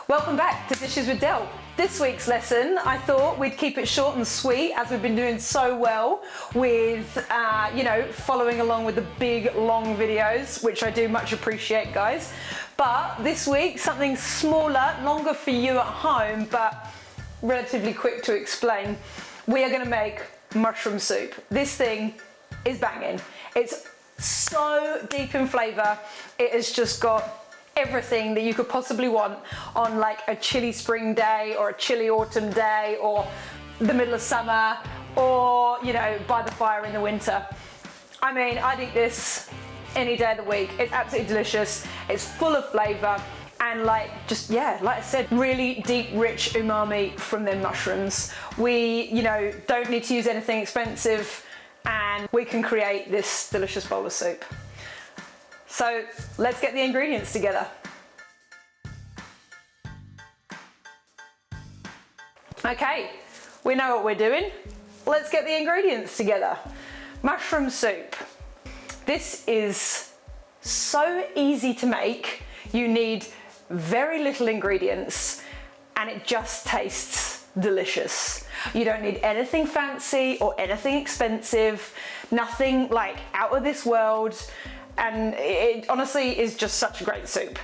Welcome back to Dishes with Del. This week's lesson, I thought we'd keep it short and sweet as we've been doing so well with, following along with the big, long videos, which I do much appreciate, guys. But this week, something smaller, longer for you at home, but relatively quick to explain. We are gonna make mushroom soup. This thing is banging. It's so deep in flavor. It has just got everything that you could possibly want on like a chilly spring day or a chilly autumn day or the middle of summer or, by the fire in the winter. I mean, I'd eat this any day of the week. It's absolutely delicious. It's full of flavor and like I said, really deep, rich umami from them mushrooms. We, don't need to use anything expensive and we can create this delicious bowl of soup. So let's get the ingredients together. Okay, we know what we're doing. Let's get the ingredients together. Mushroom soup. This is so easy to make. You need very little ingredients and it just tastes delicious. You don't need anything fancy or anything expensive, nothing like out of this world. And it honestly is just such a great soup.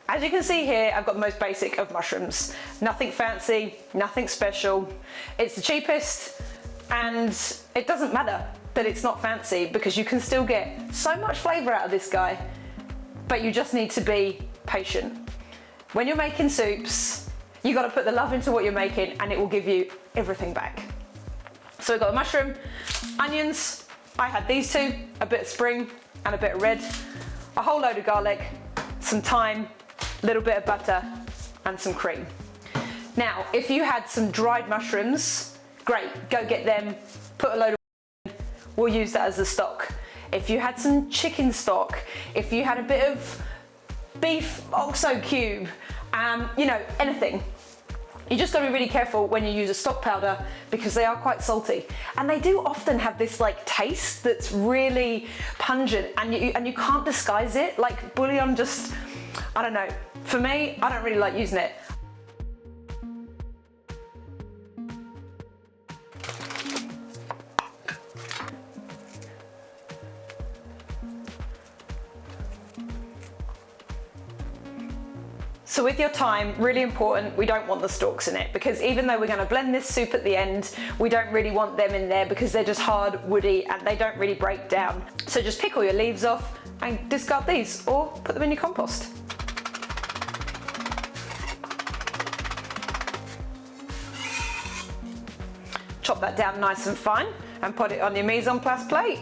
As you can see here, I've got the most basic of mushrooms. Nothing fancy, nothing special. It's the cheapest and it doesn't matter that it's not fancy because you can still get so much flavor out of this guy, but you just need to be patient. When you're making soups, you gotta put the love into what you're making and it will give you everything back. So we've got the mushroom, onions, I had these two, a bit of spring, and a bit of red, a whole load of garlic, some thyme, a little bit of butter, and some cream. Now, if you had some dried mushrooms, great, go get them, put a load of we'll use that as the stock. If you had some chicken stock, if you had a bit of beef oxo cube, anything. You just gotta be really careful when you use a stock powder because they are quite salty. And they do often have this like taste that's really pungent and you can't disguise it. Like bouillon just, I don't know. For me, I don't really like using it. So with your thyme, really important, we don't want the stalks in it because even though we're going to blend this soup at the end, we don't really want them in there because they're just hard, woody, and they don't really break down. So just pick all your leaves off and discard these or put them in your compost. Chop that down nice and fine and put it on your mise en place plate.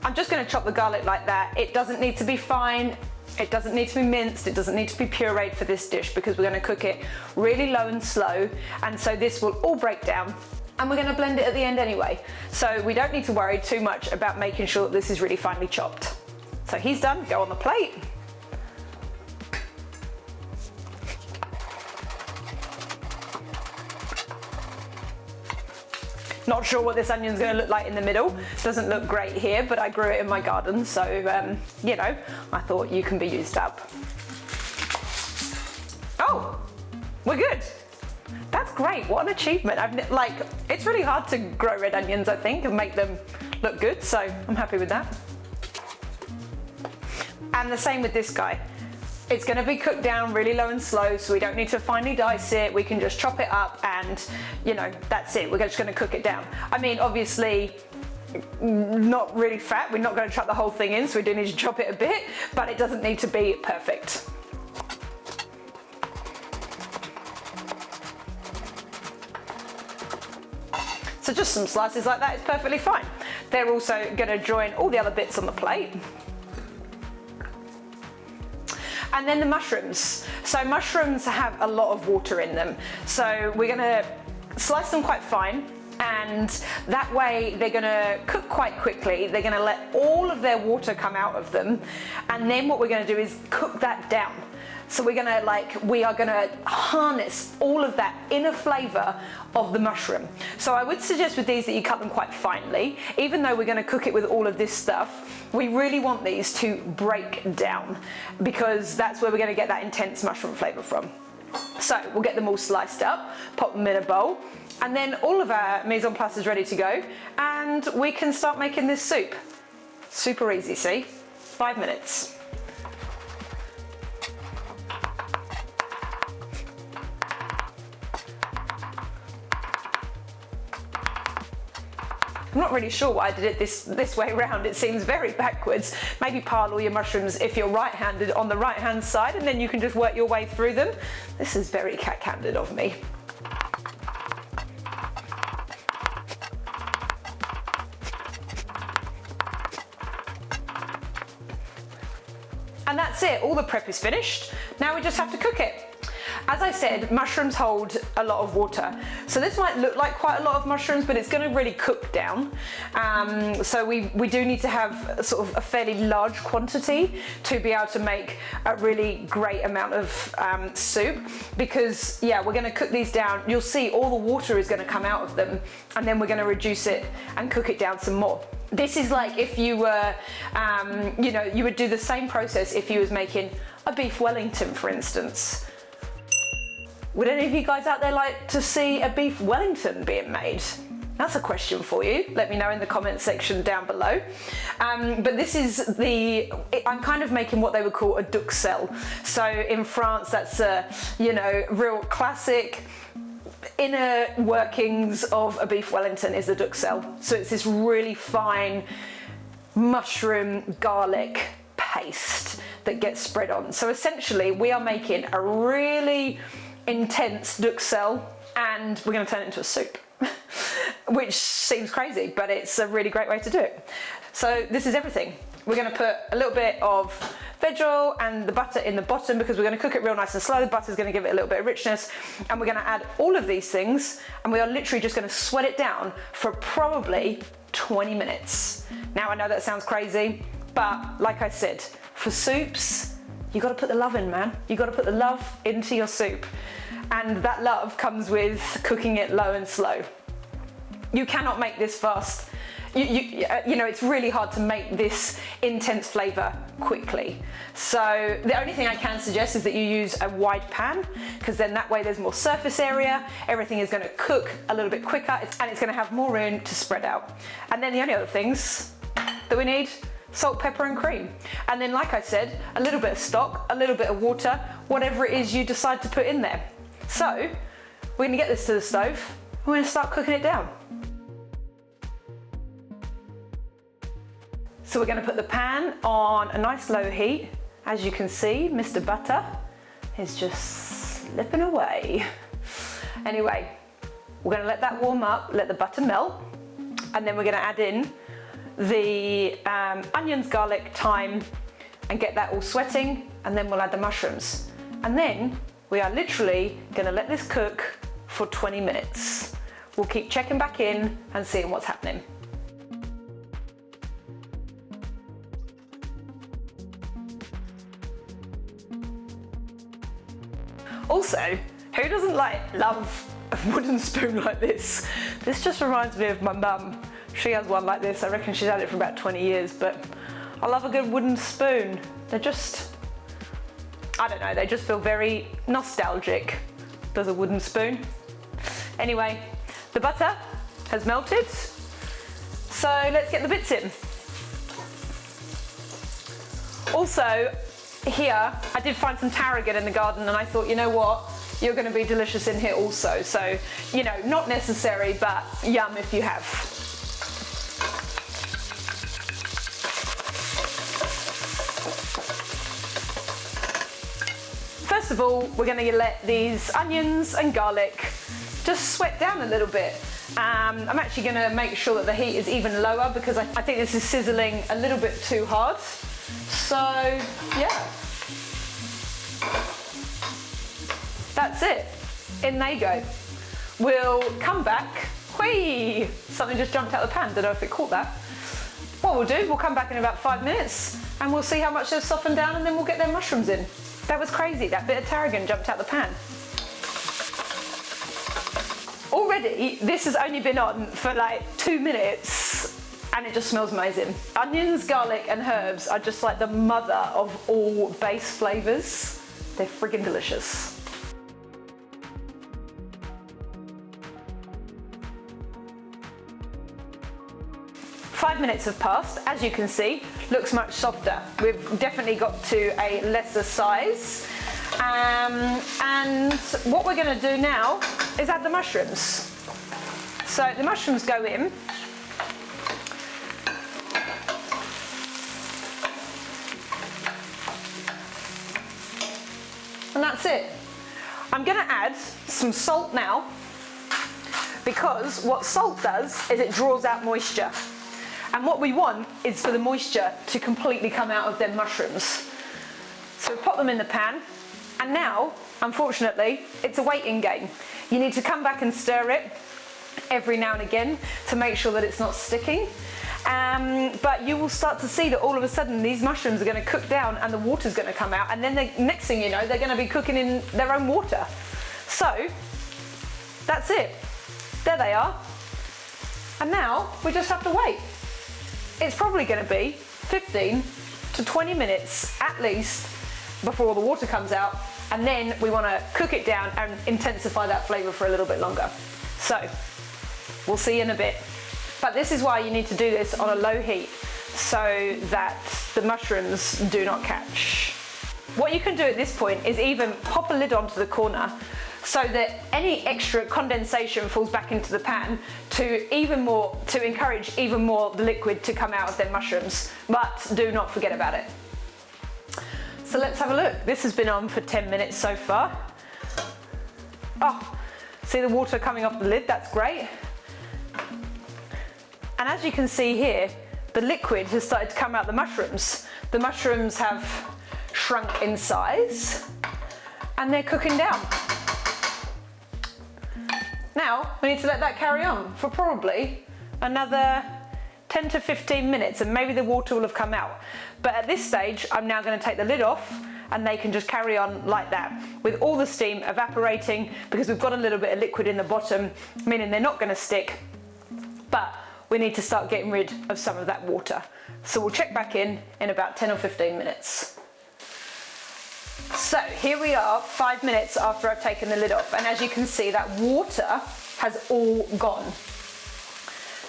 I'm just going to chop the garlic like that. It doesn't need to be fine, it doesn't need to be minced, it doesn't need to be pureed for this dish because we're going to cook it really low and slow, and so this will all break down and we're going to blend it at the end anyway. So we don't need to worry too much about making sure that this is really finely chopped. So he's done, go on the plate. Not sure what this onion's going to look like in the middle. Doesn't look great here, but I grew it in my garden, so I thought you can be used up. Oh, we're good. That's great. What an achievement. It's really hard to grow red onions, I think, and make them look good, so I'm happy with that. And the same with this guy. It's going to be cooked down really low and slow, so we don't need to finely dice it. We can just chop it up and, that's it. We're just going to cook it down. I mean, obviously, not really fat. We're not going to chop the whole thing in, so we do need to chop it a bit, but it doesn't need to be perfect. So just some slices like that is perfectly fine. They're also going to join all the other bits on the plate. And then the mushrooms. So mushrooms have a lot of water in them. So we're gonna slice them quite fine and that way they're gonna cook quite quickly. They're gonna let all of their water come out of them. And then what we're gonna do is cook that down. So we are gonna harness all of that inner flavor of the mushroom. So I would suggest with these that you cut them quite finely. Even though we're gonna cook it with all of this stuff, we really want these to break down because that's where we're gonna get that intense mushroom flavor from. So we'll get them all sliced up, pop them in a bowl, and then all of our mise en place is ready to go, and we can start making this soup. Super easy, see? 5 minutes. I'm not really sure why I did it this way around. It seems very backwards. Maybe pile all your mushrooms if you're right-handed on the right-hand side, and then you can just work your way through them. This is very cat-handed of me. And that's it, all the prep is finished. Now we just have to cook it. As I said, mushrooms hold a lot of water. So this might look like quite a lot of mushrooms, but it's gonna really cook down. So we do need to have sort of a fairly large quantity to be able to make a really great amount of soup, because yeah, we're gonna cook these down. You'll see all the water is gonna come out of them, and then we're gonna reduce it and cook it down some more. This is like if you were, you know, you would do the same process if you was making a beef Wellington, for instance. Would any of you guys out there like to see a beef Wellington being made? That's a question for you. Let me know in the comment section down below. But this is I'm kind of making what they would call a duxelle. So in France, that's a, you know, real classic inner workings of a beef Wellington is the duxelle. So it's this really fine mushroom garlic paste that gets spread on. So essentially we are making a really intense duxelle, and we're going to turn it into a soup. Which seems crazy, but it's a really great way to do it. So this is everything. We're going to put a little bit of veg oil and the butter in the bottom because we're going to cook it real nice and slow. The butter is going to give it a little bit of richness, and we're going to add all of these things, and we are literally just going to sweat it down for probably 20 minutes. Now I know that sounds crazy, but like I said, for soups, you got to put the love in, man. You got to put the love into your soup, and that love comes with cooking it low and slow. You cannot make this fast. You know, it's really hard to make this intense flavor quickly. So the only thing I can suggest is that you use a wide pan, because then that way there's more surface area, everything is going to cook a little bit quicker, and it's going to have more room to spread out. And then the only other things that we need: salt, pepper and cream. And then, like I said, a little bit of stock, a little bit of water, whatever it is you decide to put in there. So we're going to get this to the stove, we're going to start cooking it down. So we're going to put the pan on a nice low heat. As you can see, Mr. Butter is just slipping away. Anyway, we're going to let that warm up, let the butter melt, and then we're going to add in the onions, garlic, thyme, and get that all sweating, and then we'll add the mushrooms. And then we are literally going to let this cook for 20 minutes. We'll keep checking back in and seeing what's happening. Also, who doesn't love a wooden spoon like this? This just reminds me of my mum. She has one like this. I reckon she's had it for about 20 years, but I love a good wooden spoon. They're just, I don't know, they just feel very nostalgic. Does a wooden spoon. Anyway, the butter has melted, so let's get the bits in. Also, here, I did find some tarragon in the garden, and I thought, you know what, you're going to be delicious in here also. So, you know, not necessary, but yum if you have. First of all, we're going to let these onions and garlic just sweat down a little bit. I'm actually going to make sure that the heat is even lower because I think this is sizzling a little bit too hard. So, yeah. That's it. In they go. We'll come back. Whee! Something just jumped out of the pan. Don't know if it caught that. What we'll do, we'll come back in about 5 minutes and we'll see how much they've softened down, and then we'll get their mushrooms in. That was crazy, that bit of tarragon jumped out the pan. Already, this has only been on for like 2 minutes and it just smells amazing. Onions, garlic and herbs are just like the mother of all base flavours. They're friggin' delicious. Five minutes have passed. As you can see, looks much softer. We've definitely got to a lesser size. And what we're going to do now is add the mushrooms. So the mushrooms go in. And that's it. I'm going to add some salt now, because what salt does is it draws out moisture. And what we want is for the moisture to completely come out of them mushrooms. So we pop them in the pan, and now, unfortunately, it's a waiting game. You need to come back and stir it every now and again to make sure that it's not sticking. But you will start to see that all of a sudden these mushrooms are going to cook down and the water's going to come out, and then the next thing you know, they're going to be cooking in their own water. So that's it. There they are. And now we just have to wait. It's probably going to be 15 to 20 minutes at least before the water comes out, and then we want to cook it down and intensify that flavour for a little bit longer. So we'll see in a bit. But this is why you need to do this on a low heat, so that the mushrooms do not catch. What you can do at this point is even pop a lid onto the corner so that any extra condensation falls back into the pan to encourage even more the liquid to come out of their mushrooms. But do not forget about it. So let's have a look. This has been on for 10 minutes so far. Oh, see the water coming off the lid, that's great. And as you can see here, the liquid has started to come out the mushrooms. The mushrooms have shrunk in size and they're cooking down. Now we need to let that carry on for probably another 10 to 15 minutes, and maybe the water will have come out. But at this stage, I'm now going to take the lid off and they can just carry on like that, with all the steam evaporating, because we've got a little bit of liquid in the bottom, meaning they're not going to stick. But we need to start getting rid of some of that water. So we'll check back in about 10 or 15 minutes. So here we are 5 minutes after I've taken the lid off, and as you can see, that water has all gone.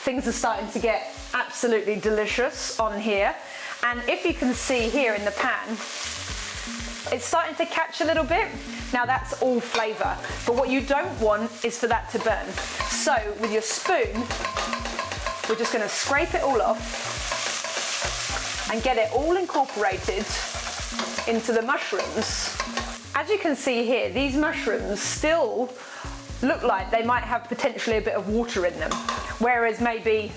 Things are starting to get absolutely delicious on here, and if you can see here in the pan, it's starting to catch a little bit. Now that's all flavour, but what you don't want is for that to burn. So with your spoon, we're just going to scrape it all off and get it all incorporated into the mushrooms. As you can see here, these mushrooms still look like they might have potentially a bit of water in them, whereas maybe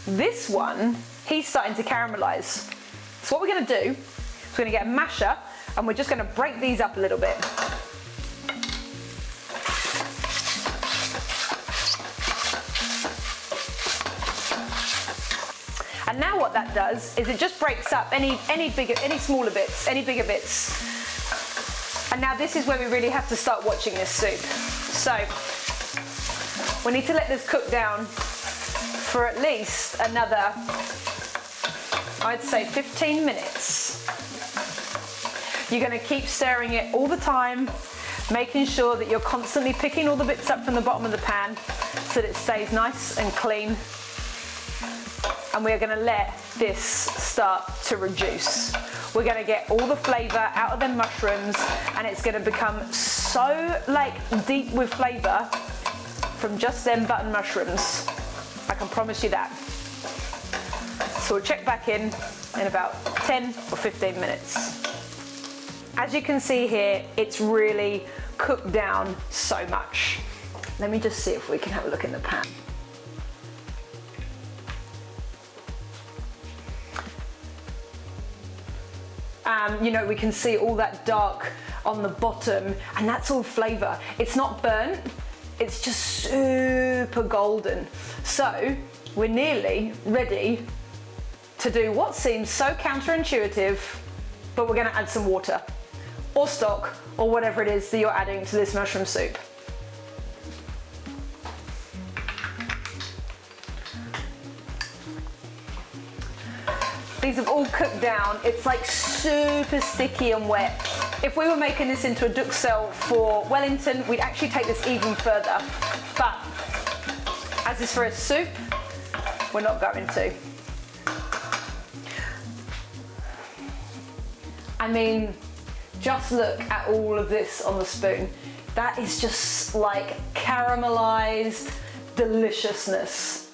this one, he's starting to caramelise. So what we're going to do is we're going to get a masher and we're just going to break these up a little bit. And now what that does is it just breaks up any smaller bits, any bigger bits. And now this is where we really have to start watching this soup. So we need to let this cook down for at least another, I'd say 15 minutes. You're going to keep stirring it all the time, making sure that you're constantly picking all the bits up from the bottom of the pan so that it stays nice and clean. And we're going to let this start to reduce. We're going to get all the flavour out of them mushrooms, and it's going to become so deep with flavour from just them button mushrooms. I can promise you that. So we'll check back in about 10 or 15 minutes. As you can see here, it's really cooked down so much. Let me just see if we can have a look in the pan. You know, we can see all that dark on the bottom, and that's all flavour. It's not burnt, it's just super golden. So we're nearly ready to do what seems so counterintuitive, but we're gonna add some water or stock or whatever it is that you're adding to this mushroom soup. These have all cooked down. It's like super sticky and wet. If we were making this into a duxelle for Wellington, we'd actually take this even further. But as is for a soup, we're not going to. I mean, just look at all of this on the spoon. That is just like caramelized deliciousness.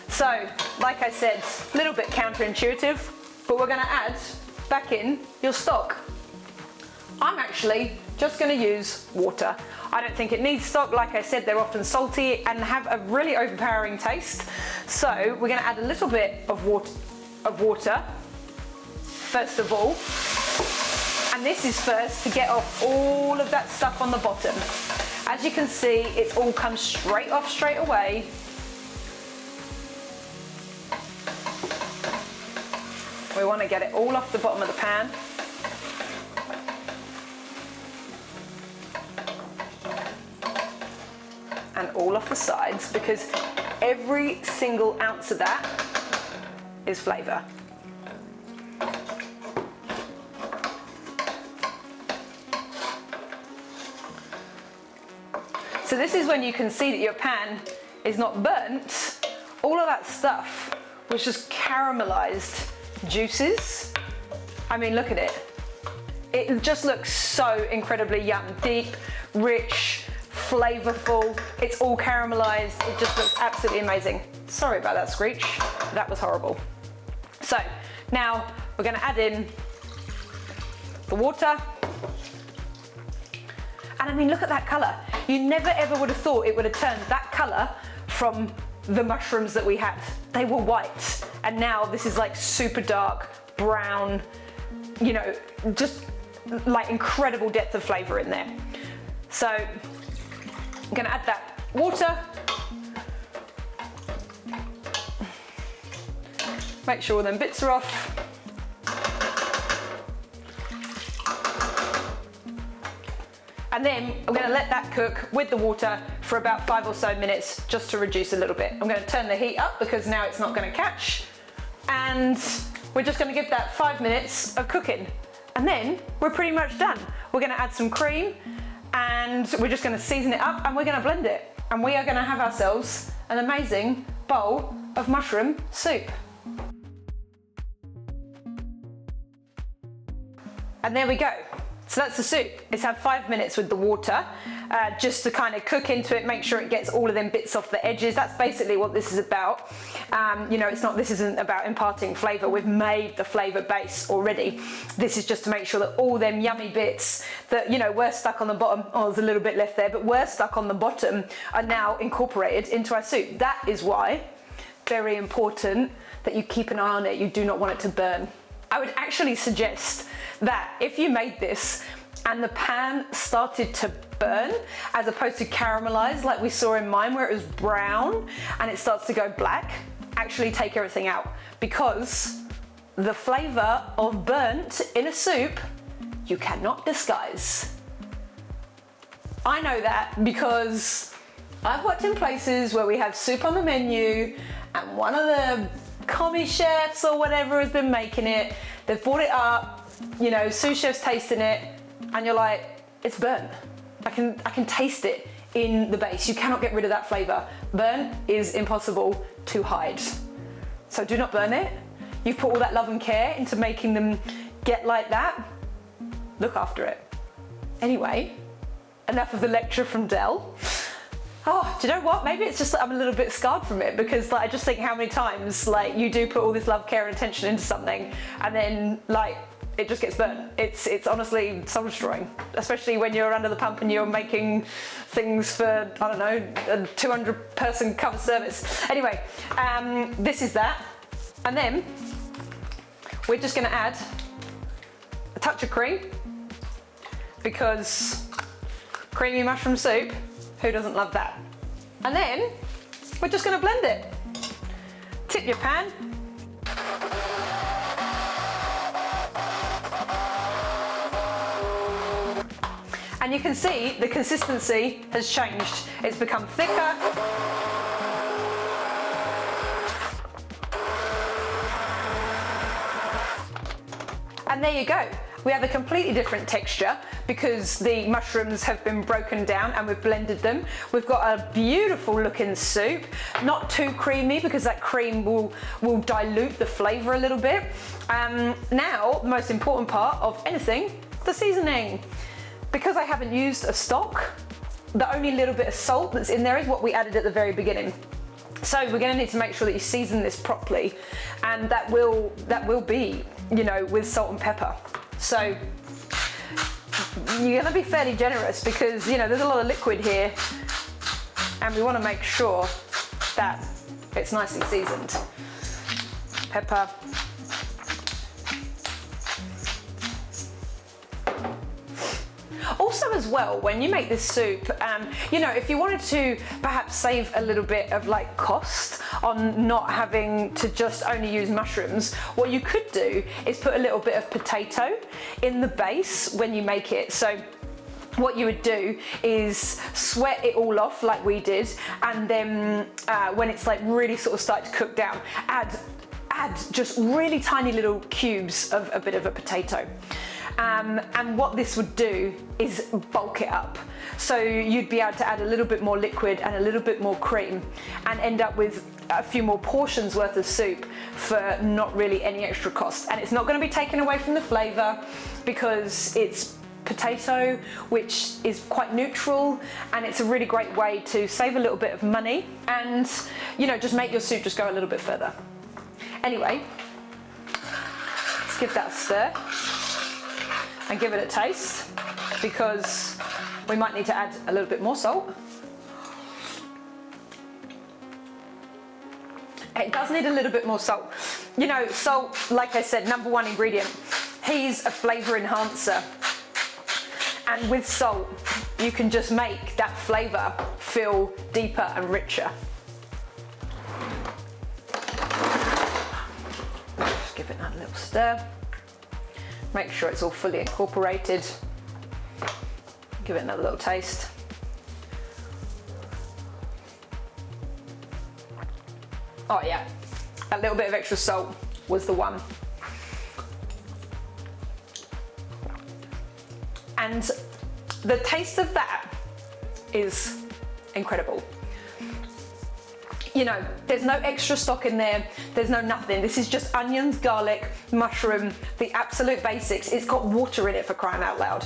So, like I said, a little bit counterintuitive, but we're gonna add back in your stock. I'm actually just gonna use water. I don't think it needs stock. Like I said, they're often salty and have a really overpowering taste. So we're gonna add a little bit of water, first of all. And this is first to get off all of that stuff on the bottom. As you can see, it's all come straight off straight away. We want to get it all off the bottom of the pan. And all off the sides, because every single ounce of that is flavour. So this is when you can see that your pan is not burnt. All of that stuff was just caramelised juices. I mean, look at it. It just looks so incredibly yum. Deep, rich, flavorful. It's all caramelized. It just looks absolutely amazing. Sorry about that screech. That was horrible. So now we're going to add in the water. And I mean, look at that color. You never ever would have thought it would have turned that color from the mushrooms that we had. They were white. And now this is like super dark, brown, you know, just like incredible depth of flavor in there. So I'm gonna add that water. Make sure all them bits are off. And then I'm gonna let that cook with the water for about 5 or so minutes, just to reduce a little bit. I'm gonna turn the heat up because now it's not gonna catch. And we're just gonna give that 5 minutes of cooking. And then we're pretty much done. We're gonna add some cream and we're just gonna season it up and we're gonna blend it. And we are gonna have ourselves an amazing bowl of mushroom soup. And there we go. So that's the soup. It's had 5 minutes with the water, just to kind of cook into it, make sure it gets all of them bits off the edges. That's basically what this is about. You know, this isn't about imparting flavour. We've made the flavour base already. This is just to make sure that all them yummy bits that, you know, were stuck on the bottom, oh, there's a little bit left there, but were stuck on the bottom are now incorporated into our soup. That is why, very important, that you keep an eye on it. You do not want it to burn. I would actually suggest that if you made this and the pan started to burn as opposed to caramelize like we saw in mine where it was brown and it starts to go black, actually take everything out, because the flavor of burnt in a soup you cannot disguise. I know that because I've worked in places where we have soup on the menu and one of the commie chefs or whatever has been making it, they've brought it up, you know, sous chef's tasting it, and you're like, it's burnt. I can taste it in the base. You cannot get rid of that flavor. Burn is impossible to hide. So do not burn it. You've put all that love and care into making them get like that. Look after it. Anyway, enough of the lecture from Del. Oh, do you know what? Maybe it's just that I'm a little bit scarred from it, because like, I just think how many times like you do put all this love, care and attention into something and then like it just gets burnt. It's honestly soul destroying, especially when you're under the pump and you're making things for, I don't know, a 200 person cover service. Anyway, this is that. And then we're just gonna add a touch of cream, because creamy mushroom soup, who doesn't love that? And then we're just gonna blend it. Tip your pan. And you can see the consistency has changed. It's become thicker. And there you go. We have a completely different texture because the mushrooms have been broken down and we've blended them. We've got a beautiful looking soup, not too creamy because that cream will dilute the flavour a little bit. Now, the most important part of anything, the seasoning. Because I haven't used a stock, the only little bit of salt that's in there is what we added at the very beginning. So we're going to need to make sure that you season this properly, and that will be, you know, with salt and pepper. So you're going to be fairly generous because, you know, there's a lot of liquid here and we want to make sure that it's nicely seasoned. Pepper. Also as well, when you make this soup, you know, if you wanted to perhaps save a little bit of like cost on not having to just only use mushrooms, what you could do is put a little bit of potato in the base when you make it. So what you would do is sweat it all off like we did, and then when it's like really sort of starting to cook down, add just really tiny little cubes of a bit of a potato. And what this would do is bulk it up. So you'd be able to add a little bit more liquid and a little bit more cream and end up with a few more portions worth of soup for not really any extra cost. And it's not going to be taken away from the flavour because it's potato, which is quite neutral, and it's a really great way to save a little bit of money and, you know, just make your soup just go a little bit further. Anyway, let's give that a stir and give it a taste because we might need to add a little bit more salt. It does need a little bit more salt. You know, salt, like I said, number one ingredient. He's a flavour enhancer. And with salt, you can just make that flavour feel deeper and richer. Just give it another little stir. Make sure it's all fully incorporated. Give it another little taste. Oh yeah, a little bit of extra salt was the one. And the taste of that is incredible. You know, there's no extra stock in there, there's no nothing. This is just onions, garlic, mushroom, the absolute basics. It's got water in it, for crying out loud.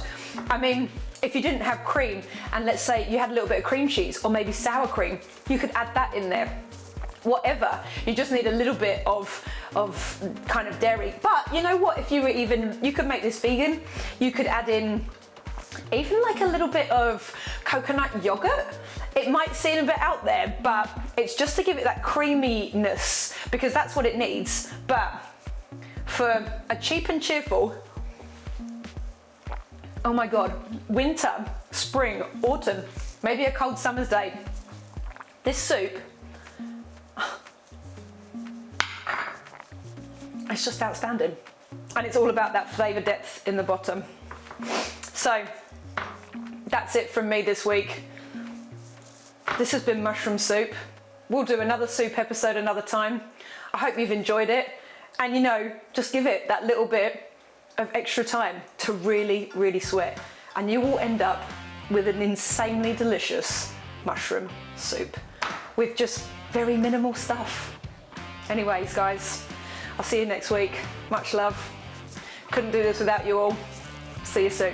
I mean, if you didn't have cream, and let's say you had a little bit of cream cheese or maybe sour cream, you could add that in there. Whatever, you just need a little bit of kind of dairy. But you know what, if you were you could make this vegan, you could add in even like a little bit of coconut yogurt. It might seem a bit out there, but it's just to give it that creaminess because that's what it needs. But for a cheap and cheerful, oh my God, winter, spring, autumn, maybe a cold summer's day, this soup, it's just outstanding. And it's all about that flavour depth in the bottom. So that's it from me this week. This has been mushroom soup. We'll do another soup episode another time. I hope you've enjoyed it. And you know, just give it that little bit of extra time to really, really sweat. And you will end up with an insanely delicious mushroom soup with just very minimal stuff. Anyways, guys, I'll see you next week. Much love. Couldn't do this without you all. See you soon.